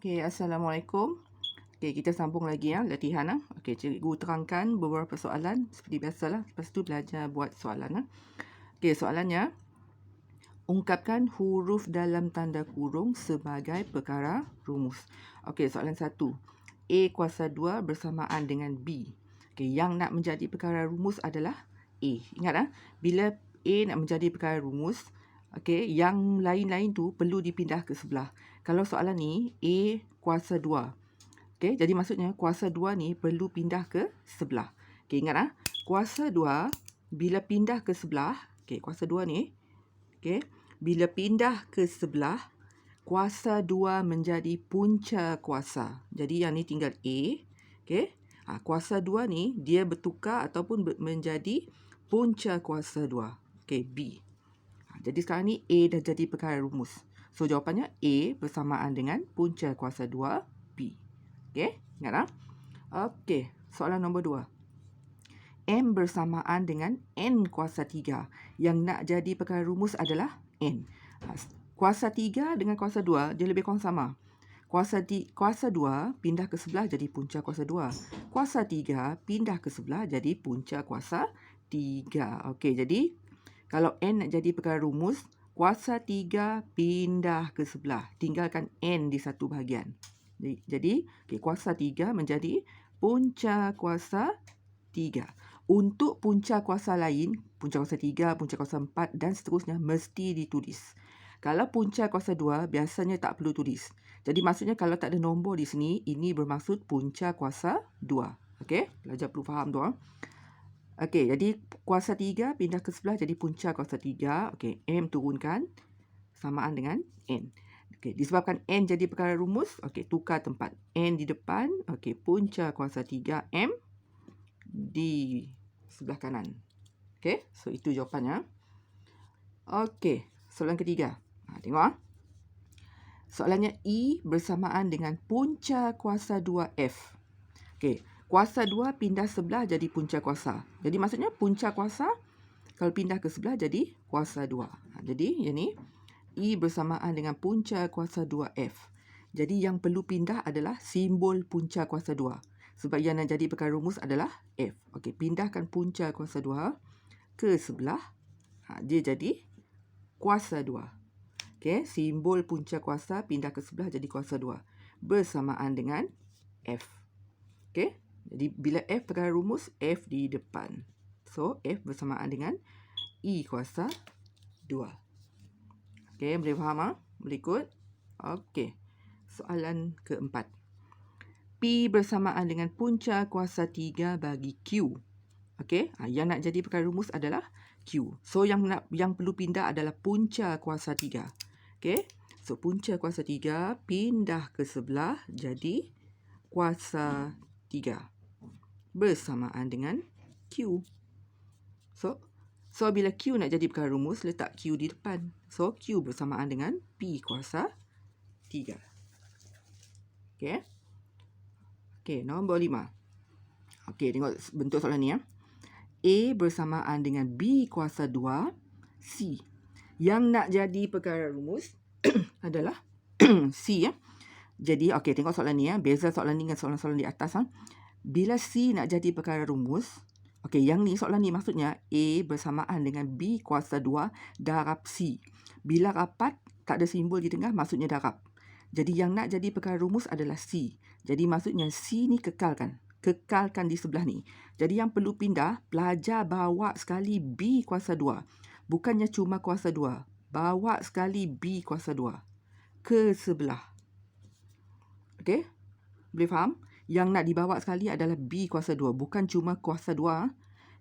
Okey, Assalamualaikum. Okey, kita sambung lagi ya latihan. Okey, cikgu terangkan beberapa soalan seperti biasalah. Lepas tu belajar buat soalan. Okey, soalannya, ungkapkan huruf dalam tanda kurung sebagai perkara rumus. Okey, soalan 1. A kuasa 2 bersamaan dengan B. Okey, yang nak menjadi perkara rumus adalah A. Ingat bila A nak menjadi perkara rumus, okey, yang lain-lain tu perlu dipindah ke sebelah. Kalau soalan ni A kuasa 2. Okey, jadi maksudnya kuasa 2 ni perlu pindah ke sebelah. Okey, ingat kuasa 2 bila pindah ke sebelah, okey, kuasa 2 ni, okey, bila pindah ke sebelah, kuasa 2 menjadi punca kuasa. Jadi yang ni tinggal A, okey. Kuasa 2 ni dia bertukar ataupun menjadi punca kuasa 2. Okey, B. Jadi sekarang ni A dah jadi perkara rumus. So jawapannya A bersamaan dengan punca kuasa 2 B. Okey, ingat Okey, soalan nombor 2. M bersamaan dengan N kuasa 3. Yang nak jadi perkara rumus adalah N. Kuasa 3 dengan kuasa 2 dia lebih kurang sama. Kuasa 2 pindah ke sebelah jadi punca kuasa 2. Kuasa 3 pindah ke sebelah jadi punca kuasa 3. Okey, jadi kalau N nak jadi perkara rumus, kuasa 3 pindah ke sebelah. Tinggalkan N di satu bahagian. Jadi kuasa 3 menjadi punca kuasa 3. Untuk punca kuasa lain, punca kuasa 3, punca kuasa 4 dan seterusnya mesti ditulis. Kalau punca kuasa 2, biasanya tak perlu tulis. Jadi maksudnya kalau tak ada nombor di sini, ini bermaksud punca kuasa 2. Okey, pelajar perlu faham tu. Okey, jadi kuasa 3 pindah ke sebelah jadi punca kuasa 3. Okey, M turunkan samaan dengan N. Okey, disebabkan N jadi perkara rumus, okey, tukar tempat. N di depan, okey, punca kuasa 3 M di sebelah kanan. Okey, so itu jawapannya. Okey, soalan ketiga. Tengok soalannya E bersamaan dengan punca kuasa 2F. Okey, kuasa 2 pindah sebelah jadi punca kuasa. Jadi maksudnya punca kuasa kalau pindah ke sebelah jadi kuasa 2. Jadi yang ni E bersamaan dengan punca kuasa 2F. Jadi yang perlu pindah adalah simbol punca kuasa 2. Sebab yang nak jadi perkara rumus adalah F. Okey, pindahkan punca kuasa 2 ke sebelah. Dia jadi kuasa 2. Okey, simbol punca kuasa pindah ke sebelah jadi kuasa 2. Bersamaan dengan F. Okey, jadi bila F perkara rumus, F di depan. So, F bersamaan dengan E kuasa 2. Okey, boleh faham Boleh ikut? Okey, soalan keempat. P bersamaan dengan punca kuasa 3 bagi Q. Okey, yang nak jadi perkara rumus adalah Q. So, yang perlu pindah adalah punca kuasa 3. Okey, so punca kuasa 3 pindah ke sebelah jadi kuasa 3 bersamaan dengan Q. So bila Q nak jadi perkara rumus, letak Q di depan. So, Q bersamaan dengan P kuasa 3. Okey. Okey, nombor 5. Okey, tengok bentuk soalan ni A bersamaan dengan B kuasa 2 C. Yang nak jadi perkara rumus adalah C Jadi, okey, tengok soalan ni beza soalan ni dengan soalan-soalan di atas Bila C nak jadi perkara rumus, okey, yang ni soalan ni maksudnya A bersamaan dengan B kuasa 2 darab C. Bila rapat tak ada simbol di tengah, maksudnya darab. Jadi yang nak jadi perkara rumus adalah C. Jadi maksudnya C ni kekalkan di sebelah ni. Jadi yang perlu pindah, pelajar bawa sekali B kuasa 2. Bukannya cuma kuasa 2. Bawa sekali B kuasa 2 ke sebelah. Okey? Boleh faham? Yang nak dibawa sekali adalah B kuasa 2. Bukan cuma kuasa 2.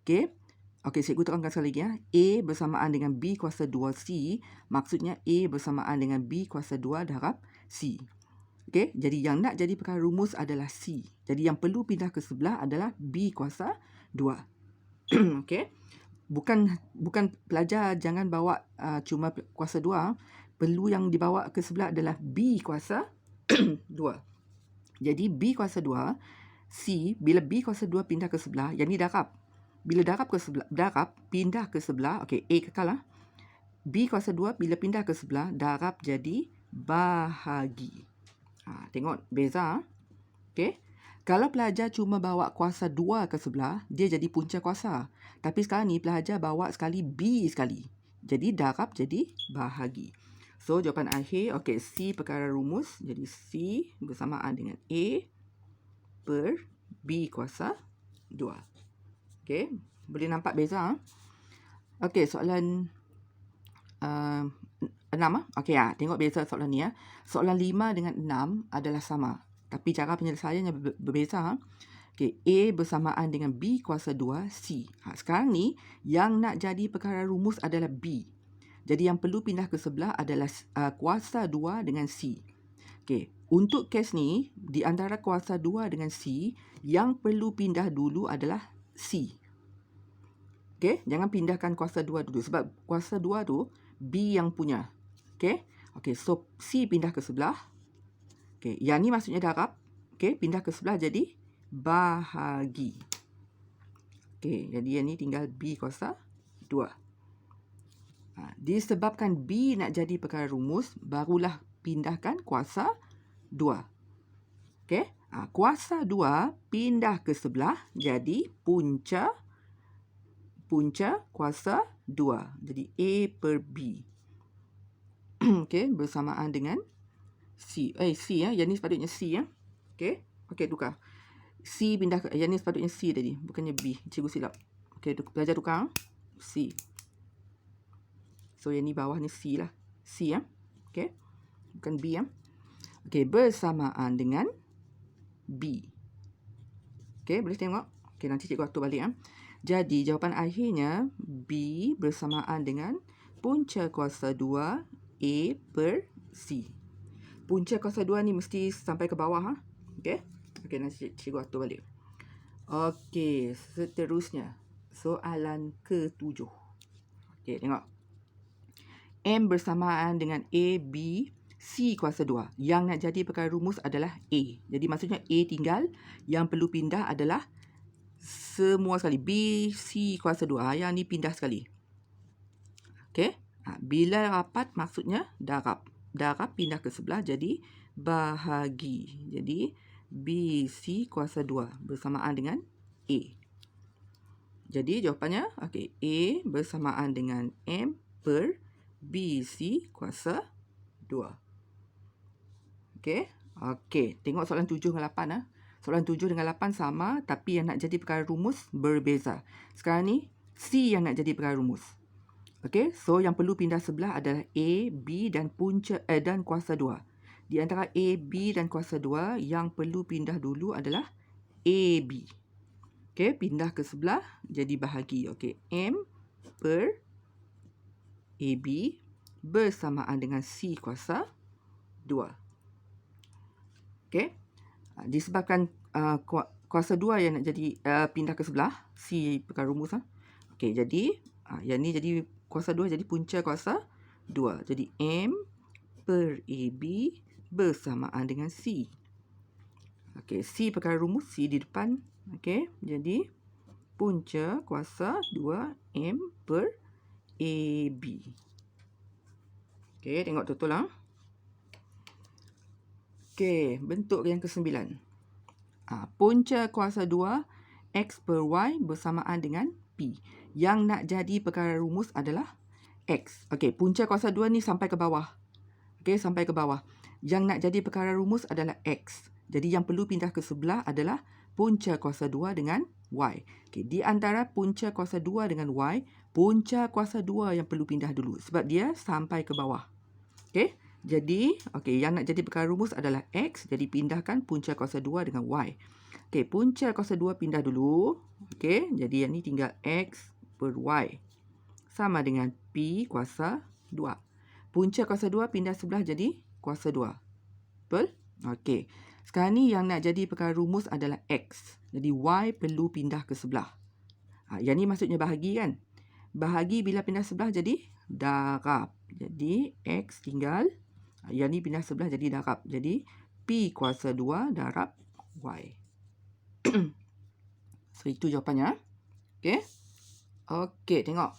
Okey? Okey, cikgu terangkan sekali lagi A bersamaan dengan B kuasa 2C. Maksudnya A bersamaan dengan B kuasa 2 darab C. Okey, jadi yang nak jadi perkara rumus adalah C. Jadi yang perlu pindah ke sebelah adalah B kuasa 2. Okey. Bukan pelajar jangan bawa cuma kuasa 2. Perlu yang dibawa ke sebelah adalah B kuasa 2. Jadi B kuasa 2 C, bila B kuasa 2 pindah ke sebelah, yang ni darab. Bila darab ke sebelah, pindah ke sebelah, okey, A kekal B kuasa 2 bila pindah ke sebelah, darab jadi bahagi. Tengok beza. Okey. Kalau pelajar cuma bawa kuasa 2 ke sebelah, dia jadi punca kuasa. Tapi sekarang ni pelajar bawa sekali B sekali. Jadi darab jadi bahagi. So jawapan akhir, okey, C perkara rumus. Jadi C bersamaan dengan A per B kuasa 2. Okey, boleh nampak beza. Okey, soalan 6. Okey, tengok beza soalan ni. Soalan 5 dengan 6 adalah sama. Tapi cara penyelesaiannya berbeza. Okey, A bersamaan dengan B kuasa 2 C. Sekarang ni yang nak jadi perkara rumus adalah B. Jadi yang perlu pindah ke sebelah adalah kuasa 2 dengan C. Okey, untuk kes ni di antara kuasa 2 dengan C, yang perlu pindah dulu adalah C. Okey, jangan pindahkan kuasa 2 dulu sebab kuasa 2 tu B yang punya. Okey, so C pindah ke sebelah. Okey, yang ni maksudnya darab. Okey, pindah ke sebelah jadi bahagi. Okey, jadi yang ni tinggal B kuasa 2. Disebabkan B nak jadi perkara rumus, barulah pindahkan kuasa 2. Okey, kuasa 2 pindah ke sebelah jadi punca kuasa 2. Jadi A per B. Okey, bersamaan dengan C. C yang ni sepatutnya C Okey, tukar. C pindah ke, yang ni sepatutnya C tadi, bukannya B. Cikgu silap. Okey, pelajar tukar C. So yang ni bawah ni C lah. C Okey, bukan B Okey, bersamaan dengan B. Okey, boleh tengok. Okey, nanti cikgu atur balik Jadi jawapan akhirnya B bersamaan dengan punca kuasa 2 A per C. Punca kuasa 2 ni mesti sampai ke bawah. Okey. Okey, nanti cikgu atur balik. Okey, seterusnya. Soalan ke-7. Okey, tengok. M bersamaan dengan A, B, C kuasa 2. Yang nak jadi perkara rumus adalah A. Jadi maksudnya A tinggal. Yang perlu pindah adalah semua sekali. B, C kuasa 2. Yang ni pindah sekali. Okey. Bila rapat maksudnya darab. Darab pindah ke sebelah jadi bahagi. Jadi B, C kuasa 2 bersamaan dengan A. Jadi jawapannya, okey, A bersamaan dengan M per B, C kuasa 2. Okey. Okey, tengok soalan 7 dengan 8 Soalan 7 dengan 8 sama, tapi yang nak jadi perkara rumus berbeza. Sekarang ni C yang nak jadi perkara rumus. Okey, so yang perlu pindah sebelah adalah A, B dan dan kuasa 2. Di antara A, B dan kuasa 2, yang perlu pindah dulu adalah A, B. Okey, pindah ke sebelah jadi bahagi. Okey, M per A, B bersamaan dengan C kuasa 2. Okey, disebabkan kuasa 2 yang nak jadi pindah ke sebelah, C perkara rumus. Okey, jadi yang ni jadi kuasa 2 jadi punca kuasa 2. Jadi M per AB bersamaan dengan C. Okey, C perkara rumus, C di depan. Okey, jadi punca kuasa 2 M per AB. Okey, tengok betul Okey, bentuk yang ke-9. Punca kuasa 2 X per Y bersamaan dengan P. Yang nak jadi perkara rumus adalah X. Okey, punca kuasa 2 ni sampai ke bawah. Okey, sampai ke bawah. Yang nak jadi perkara rumus adalah X. Jadi yang perlu pindah ke sebelah adalah punca kuasa 2 dengan Y. Okey, di antara punca kuasa 2 dengan Y, punca kuasa 2 yang perlu pindah dulu sebab dia sampai ke bawah. Okey, jadi yang nak jadi perkara rumus adalah X. Jadi pindahkan punca kuasa 2 dengan Y. Okey, punca kuasa 2 pindah dulu. Okey, jadi yang ni tinggal X per Y sama dengan P kuasa 2. Punca kuasa 2 pindah sebelah jadi kuasa 2. Betul? Okey. Sekarang ni yang nak jadi perkara rumus adalah X. Jadi Y perlu pindah ke sebelah. Yang ni maksudnya bahagi kan? Bahagi bila pindah sebelah jadi darab. Jadi X tinggal. Yang ni pindah sebelah jadi darab. Jadi P kuasa 2 darab Y. So itu jawapannya. Okey. Okey, tengok.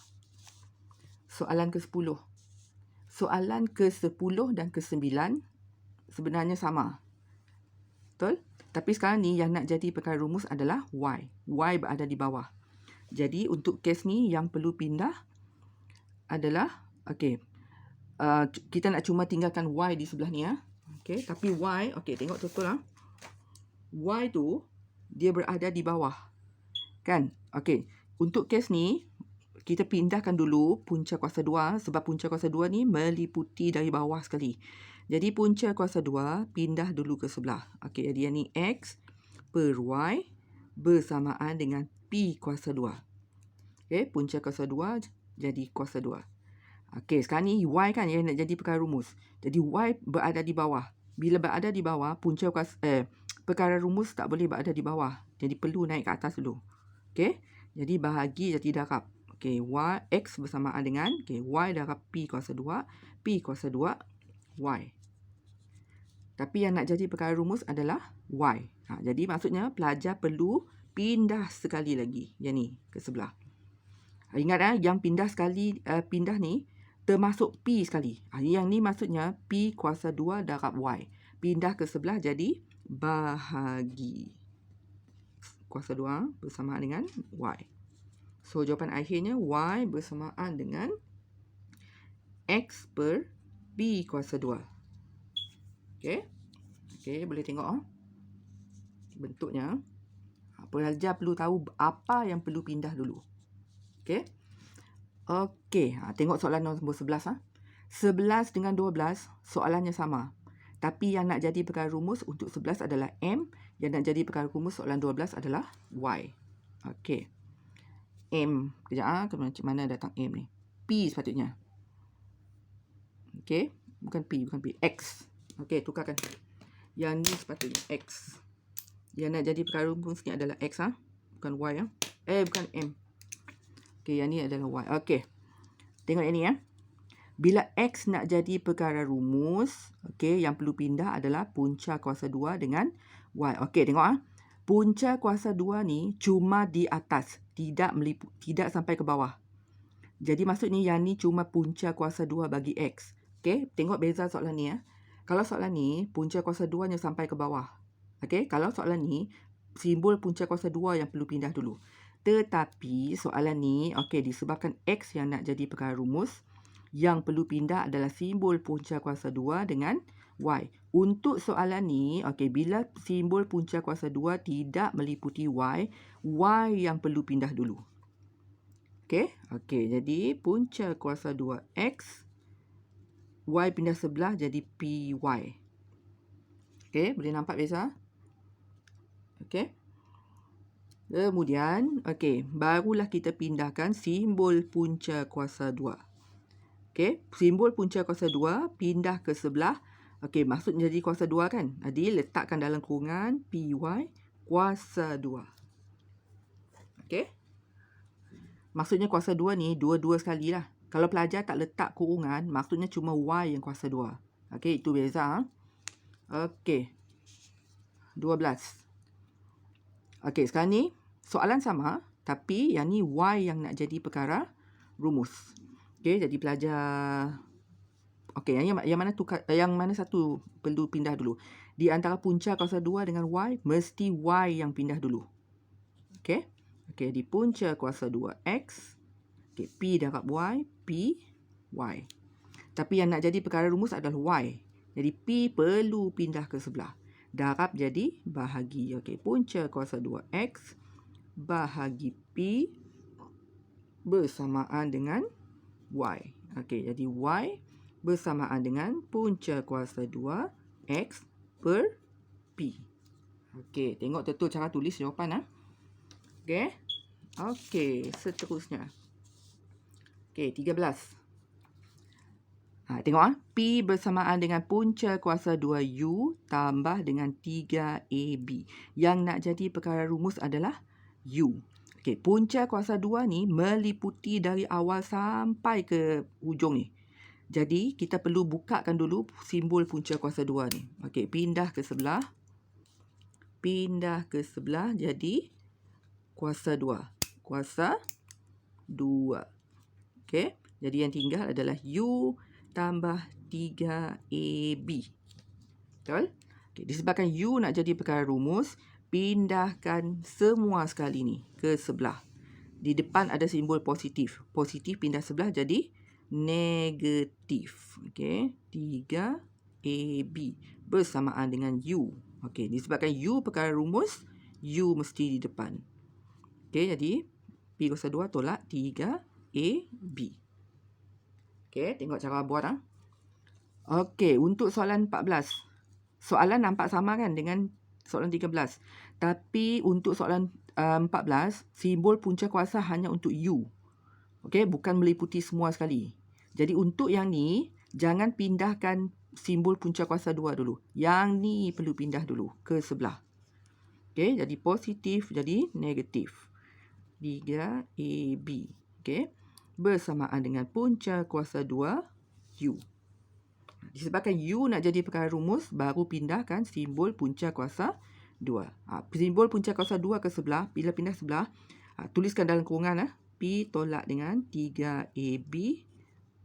Soalan ke-10. Soalan ke-10 dan ke-9 sebenarnya sama. Betul? Tapi sekarang ni yang nak jadi perkara rumus adalah Y. Y berada di bawah. Jadi untuk kes ni yang perlu pindah adalah, okey, kita nak cuma tinggalkan Y di sebelah ni ya. Okey, tapi Y, okey, tengok betul lah. Y tu dia berada di bawah. Kan? Okey, untuk kes ni kita pindahkan dulu punca kuasa 2 sebab punca kuasa 2 ni meliputi dari bawah sekali. Jadi punca kuasa 2 pindah dulu ke sebelah. Okey, jadi yang ni X per Y bersamaan dengan P kuasa 2. Okey, punca kuasa 2 jadi kuasa 2. Okey, sekarang ni Y kan yang nak jadi perkara rumus. Jadi Y berada di bawah. Bila berada di bawah, punca kuasa perkara rumus tak boleh berada di bawah. Jadi perlu naik ke atas dulu. Okey, jadi bahagi jadi darab. Okey, Y X bersamaan dengan Y darab P kuasa 2, P kuasa 2 Y. Tapi yang nak jadi perkara rumus adalah Y. Jadi maksudnya pelajar perlu pindah sekali lagi yang ni ke sebelah. Ingat yang pindah sekali, pindah ni termasuk P sekali. Yang ni maksudnya P kuasa 2 darab Y. Pindah ke sebelah jadi bahagi kuasa 2 bersamaan dengan Y. So jawapan akhirnya Y bersamaan dengan X per P kuasa 2. Okey. Okey, boleh tengok bentuknya. Pelajar perlu tahu apa yang perlu pindah dulu. Okey. Okey, tengok soalan nombor 11 11 dengan 12 soalannya sama. Tapi yang nak jadi perkara rumus untuk 11 adalah M, yang nak jadi perkara rumus soalan 12 adalah Y. Okey. M. Kejap macam mana datang M ni? P sepatutnya. Okey, bukan P, X. Okey, tukarkan. Yang ni sepatutnya X. Yang nak jadi perkara rumus ni adalah X bukan Y bukan M. Okey, yang ni adalah Y. Okey. Tengok yang ni Bila X nak jadi perkara rumus, okey, yang perlu pindah adalah punca kuasa 2 dengan Y. Okey, tengok punca kuasa 2 ni cuma di atas, tidak sampai ke bawah. Jadi maksudnya yang ni cuma punca kuasa 2 bagi X. Okey, tengok beza soalan ni Kalau soalan ni punca kuasa 2 nya sampai ke bawah. Okey, kalau soalan ni simbol punca kuasa 2 yang perlu pindah dulu. Tetapi soalan ni okey, disebabkan X yang nak jadi perkara rumus, yang perlu pindah adalah simbol punca kuasa 2 dengan Y. Untuk soalan ni, okey, bila simbol punca kuasa 2 tidak meliputi Y, Y yang perlu pindah dulu. Okey, jadi punca kuasa 2 X, Y pindah sebelah jadi PY. Okey, boleh nampak beza? Okey. Kemudian, okey, barulah kita pindahkan simbol punca kuasa 2. Okey, simbol punca kuasa 2 pindah ke sebelah. Okey, maksud jadi kuasa 2 kan? Jadi letakkan dalam kurungan PY kuasa 2. Okey. Maksudnya kuasa 2 ni dua-dua sekali lah. Kalau pelajar tak letak kurungan, maksudnya cuma Y yang kuasa 2. Okey, itu beza. Okey. 12. Okey, sekarang ni soalan sama, tapi yang ni Y yang nak jadi perkara rumus. Okey, jadi pelajar okey, yang mana satu perlu pindah dulu. Di antara punca kuasa 2 dengan Y, mesti Y yang pindah dulu. Okey. Okey, di punca kuasa 2 X, okey, P darab Y, P Y. Tapi yang nak jadi perkara rumus adalah Y. Jadi P perlu pindah ke sebelah. Darab jadi bahagi. Okey, punca kuasa 2X bahagi P bersamaan dengan Y. Okey, jadi Y bersamaan dengan punca kuasa 2X per P. Okey, tengok betul cara tulis jawapan. Okey. Okey, seterusnya. Okey, 13. Tengok P bersamaan dengan punca kuasa 2U tambah dengan 3AB. Yang nak jadi perkara rumus adalah U. Okey, punca kuasa 2 ni meliputi dari awal sampai ke hujung ni. Jadi, kita perlu bukakan dulu simbol punca kuasa 2 ni. Okey, pindah ke sebelah. Pindah ke sebelah jadi kuasa 2. Kuasa 2. Okey, jadi yang tinggal adalah U tambah 3AB. Betul? Okay, disebabkan U nak jadi perkara rumus, pindahkan semua sekali ni ke sebelah. Di depan ada simbol positif. Positif pindah sebelah jadi negatif. Okay, 3AB bersamaan dengan U. Okay, disebabkan U perkara rumus, U mesti di depan. Okay, jadi P kuasa 2 tolak 3AB. Okay, tengok cara buat. Okay, untuk soalan 14. Soalan nampak sama kan dengan soalan 13. Tapi untuk soalan 14, simbol punca kuasa hanya untuk U. Okay, bukan meliputi semua sekali. Jadi untuk yang ni, jangan pindahkan simbol punca kuasa 2 dulu. Yang ni perlu pindah dulu ke sebelah. Okay, jadi positif jadi negatif. 3AB. Okay, bersamaan dengan punca kuasa 2 U. Disebabkan U nak jadi perkara rumus, baru pindahkan simbol punca kuasa 2. Simbol punca kuasa 2 ke sebelah, bila pindah sebelah, tuliskan dalam kurungan. P tolak dengan 3AB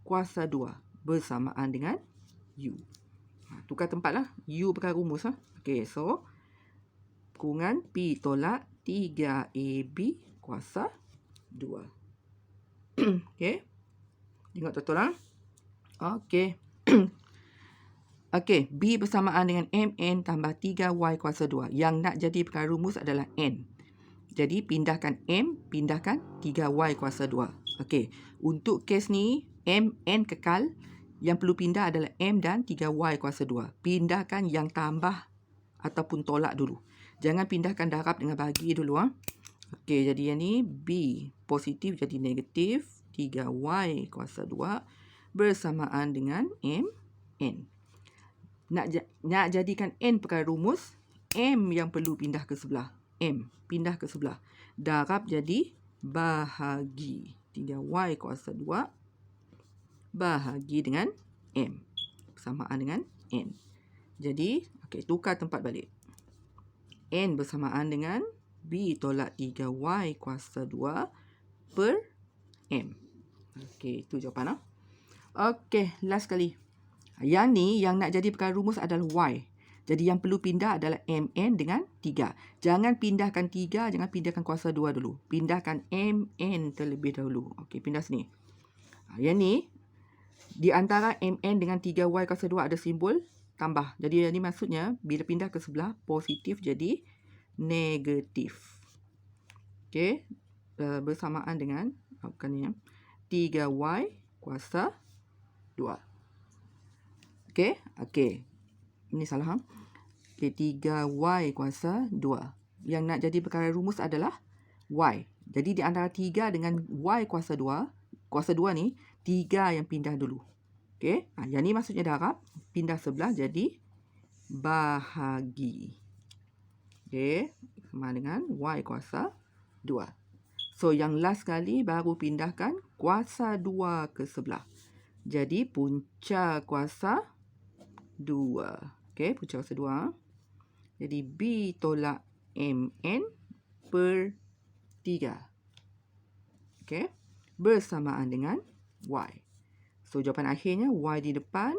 kuasa 2 bersamaan dengan U. Tukar tempat lah. U perkara rumus. Okay, so kurungan P tolak 3AB kuasa 2. Okay. Tengok betul. Okay. Okay, B bersamaan dengan MN tambah 3Y kuasa 2. Yang nak jadi perkara rumus adalah N. Jadi, pindahkan M, pindahkan 3Y kuasa 2. Okay, untuk kes ni, MN kekal. Yang perlu pindah adalah M dan 3Y kuasa 2. Pindahkan yang tambah ataupun tolak dulu. Jangan pindahkan darab dengan bagi dulu. Okay, jadi yang ni B positif jadi negatif. 3Y kuasa 2 bersamaan dengan MN. Nak jadikan N perkara rumus, M yang perlu pindah ke sebelah. M pindah ke sebelah. Darab jadi bahagi. 3Y kuasa 2 bahagi dengan M. Bersamaan dengan N. Jadi, okay, tukar tempat balik. N bersamaan dengan B tolak 3Y kuasa 2 per M. Okay, itu jawapan. Okay, last kali. Yang ni, yang nak jadi perkara rumus adalah Y. Jadi yang perlu pindah adalah MN dengan 3. Jangan pindahkan 3, jangan pindahkan kuasa 2 dulu. Pindahkan MN terlebih dahulu. Okey, pindah sini. Yang ni, di antara MN dengan 3Y kuasa 2 ada simbol tambah. Jadi yang ni maksudnya, bila pindah ke sebelah, positif jadi negatif. Okey, bersamaan dengan, bukan ni, 3Y kuasa 2. Okey, okey. Ini salah. Okey, 3Y kuasa 2. Yang nak jadi perkara rumus adalah Y. Jadi di antara 3 dengan Y kuasa 2, kuasa 2 ni, 3 yang pindah dulu. Okey, yang ni maksudnya darab. Pindah sebelah jadi bahagi. Okey, sama dengan Y kuasa 2. So, yang last kali baru pindahkan kuasa 2 ke sebelah. Jadi, punca kuasa 2. Okey, punca kuasa 2. Jadi, B tolak MN per 3. Okey, bersamaan dengan Y. So, jawapan akhirnya Y di depan,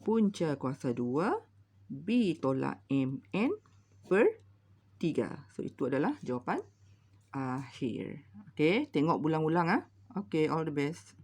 punca kuasa 2, B tolak MN per 3. So, itu adalah jawapan akhir. Okey, tengok ulang-ulang. Okey, all the best.